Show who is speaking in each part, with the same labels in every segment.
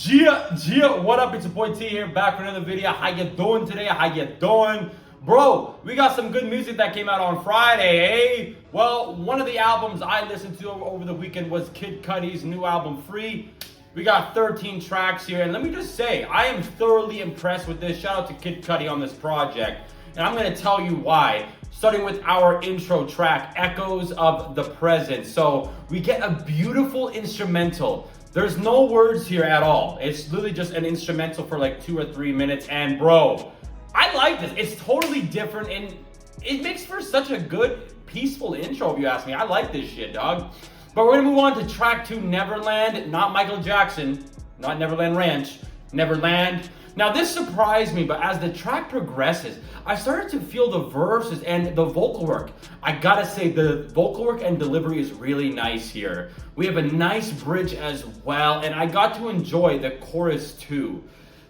Speaker 1: Gia, what up? It's your boy T here, back for another video. How you doing today? How you doing? Bro, we got some good music that came out on Friday, eh? Well, one of the albums I listened to over the weekend was Kid Cudi's new album, Free. We got 13 tracks here, and let me just say, I am thoroughly impressed with this. Shout out to Kid Cudi on this project, and I'm gonna tell you why. Starting with our intro track, Echoes of the Present. So we get a beautiful instrumental. There's no words here at all. It's literally just an instrumental for like 2 or 3 minutes. And bro, I like this. It's totally different and it makes for such a good, peaceful intro if you ask me. I like this shit, dog. But we're gonna move on to track 2, Neverland. Not Michael Jackson, not Neverland Ranch, Neverland. Now this surprised me, but as the track progresses, I started to feel the verses and the vocal work. I gotta say, the vocal work and delivery is really nice here. We have a nice bridge as well, and I got to enjoy the chorus too.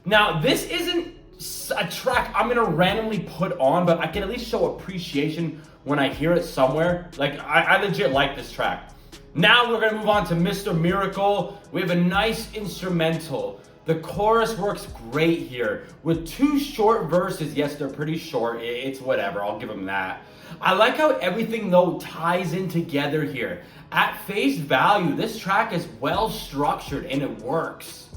Speaker 1: Now this isn't a track I'm gonna randomly put on, but I can at least show appreciation when I hear it somewhere. Like, I legit like this track. Now we're gonna move on to Mr. Miracle. We have a nice instrumental. The chorus works great here with 2 short verses. Yes, they're pretty short. It's whatever. I'll give them that. I like how everything though ties in together here. At face value, this track is well structured and it works.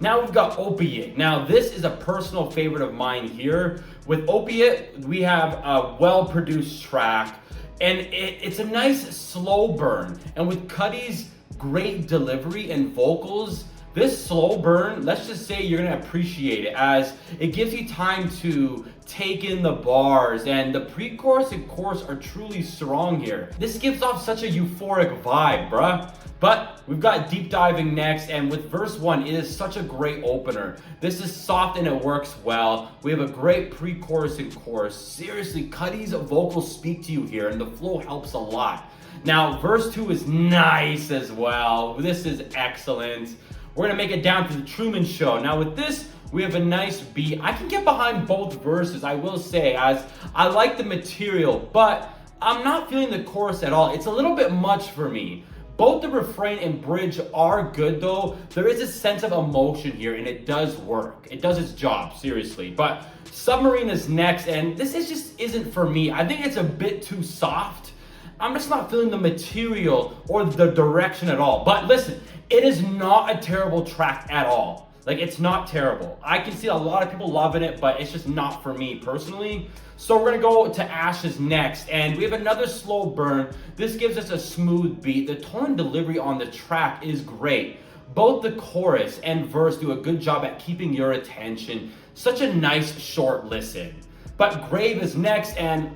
Speaker 1: Now we've got Opiate. Now this is a personal favorite of mine here. With Opiate, we have a well-produced track and it's a nice slow burn. And with Cudi's great delivery and vocals, this slow burn, let's just say you're gonna appreciate it as it gives you time to take in the bars, and the pre-chorus and chorus are truly strong here. This gives off such a euphoric vibe, bruh. But we've got Deep Diving next, and with verse 1, it is such a great opener. This is soft and it works well. We have a great pre-chorus and chorus. Seriously, Cudi's vocals speak to you here, and the flow helps a lot. Now, verse 2 is nice as well. This is excellent. We're gonna make it down to the Truman Show. Now with this, we have a nice beat. I can get behind both verses, I will say, as I like the material, but I'm not feeling the chorus at all. It's a little bit much for me. Both the refrain and bridge are good though. There is a sense of emotion here and it does work. It does its job, seriously. But Submarine is next, and this just isn't for me. I think it's a bit too soft. I'm just not feeling the material or the direction at all. But listen, it is not a terrible track at all. Like, it's not terrible. I can see a lot of people loving it, but it's just not for me personally. So we're gonna go to Ashes next, and we have another slow burn. This gives us a smooth beat. The tone and delivery on the track is great. Both the chorus and verse do a good job at keeping your attention. Such a nice short listen. But Grave is next, and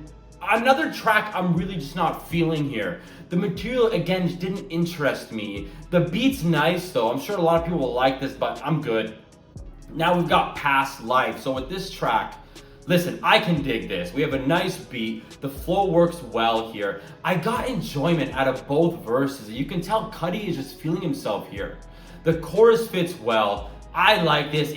Speaker 1: another track I'm really just not feeling here. The material, again, just didn't interest me. The beat's nice though. I'm sure a lot of people will like this, but I'm good. Now we've got Past Life. So with this track, listen, I can dig this. We have a nice beat. The flow works well here. I got enjoyment out of both verses. You can tell Cudi is just feeling himself here. The chorus fits well. I like this.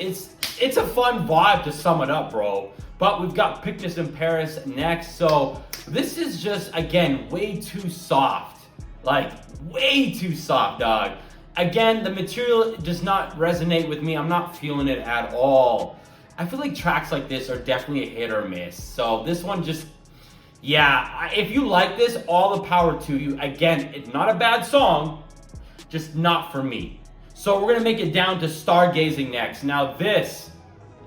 Speaker 1: It's a fun vibe to sum it up, bro. But we've got Picnics in Paris next. So this is just, again, way too soft. Like, way too soft, dog. Again, the material does not resonate with me. I'm not feeling it at all. I feel like tracks like this are definitely a hit or miss. So this one just, yeah, if you like this, all the power to you. Again, it's not a bad song, just not for me. So we're gonna make it down to Stargazing next. Now this,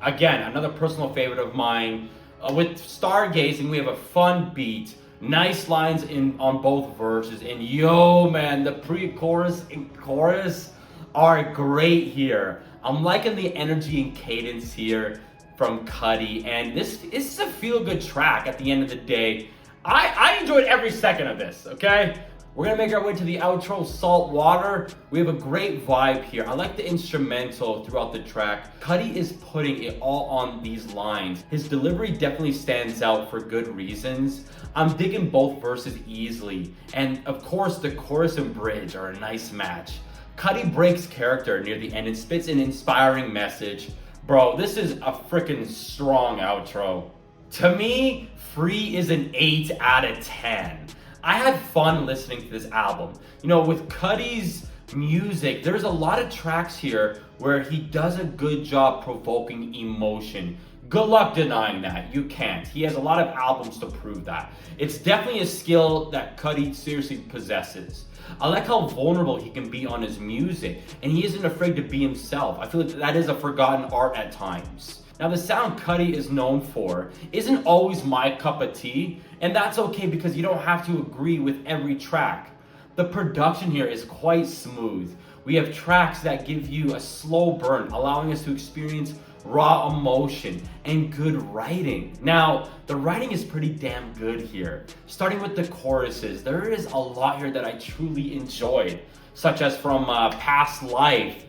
Speaker 1: again, another personal favorite of mine. With Stargazing, we have a fun beat, nice lines on both verses, and yo, man, the pre-chorus and chorus are great here. I'm liking the energy and cadence here from Cudi, and this is a feel-good track at the end of the day. I enjoyed every second of this, okay? We're gonna make our way to the outro, Salt Water. We have a great vibe here. I like the instrumental throughout the track. Cudi is putting it all on these lines. His delivery definitely stands out for good reasons. I'm digging both verses easily. And of course, the chorus and bridge are a nice match. Cudi breaks character near the end and spits an inspiring message. Bro, this is a freaking strong outro. To me, Free is an 8 out of 10. I had fun listening to this album. You know, with Cudi's music. There's a lot of tracks here where he does a good job provoking emotion. Good luck denying that. You can't. He has a lot of albums to prove that. It's definitely a skill that Cudi seriously possesses. I like how vulnerable he can be on his music, and he isn't afraid to be himself. I feel like that is a forgotten art at times. Now, the sound Cudi is known for isn't always my cup of tea, and that's okay because you don't have to agree with every track. The production here is quite smooth. We have tracks that give you a slow burn, allowing us to experience raw emotion and good writing. Now, the writing is pretty damn good here. Starting with the choruses, there is a lot here that I truly enjoyed, such as from Past Life,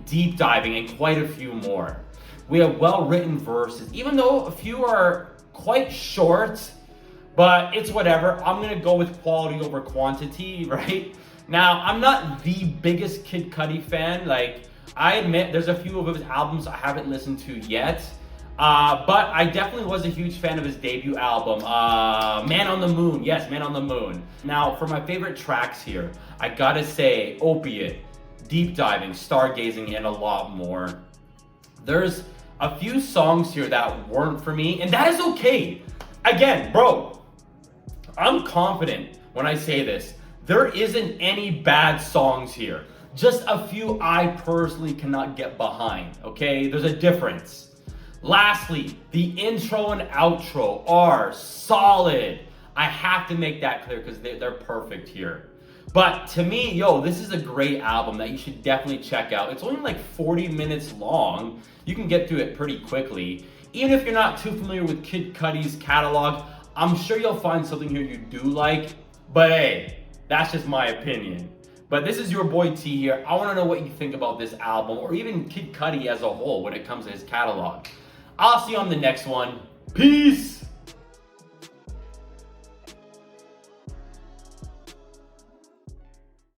Speaker 1: Deep Diving, and quite a few more. We have well-written verses, even though a few are quite short, but it's whatever. I'm gonna go with quality over quantity, right? Now, I'm not the biggest Kid Cudi fan. Like, I admit there's a few of his albums I haven't listened to yet, but I definitely was a huge fan of his debut album, Man on the Moon. Yes, Man on the Moon. Now, for my favorite tracks here, I gotta say Opiate, Deep Diving, Stargazing, and a lot more. There's a few songs here that weren't for me, and that is okay. Again, bro, I'm confident when I say this. There isn't any bad songs here. Just a few I personally cannot get behind, okay? There's a difference. Lastly, the intro and outro are solid. I have to make that clear because they're perfect here. But to me, yo, this is a great album that you should definitely check out. It's only like 40 minutes long. You can get through it pretty quickly. Even if you're not too familiar with Kid Cudi's catalog, I'm sure you'll find something here you do like. But hey, that's just my opinion. But this is your boy T here. I want to know what you think about this album, or even Kid Cudi as a whole when it comes to his catalog. I'll see you on the next one. Peace!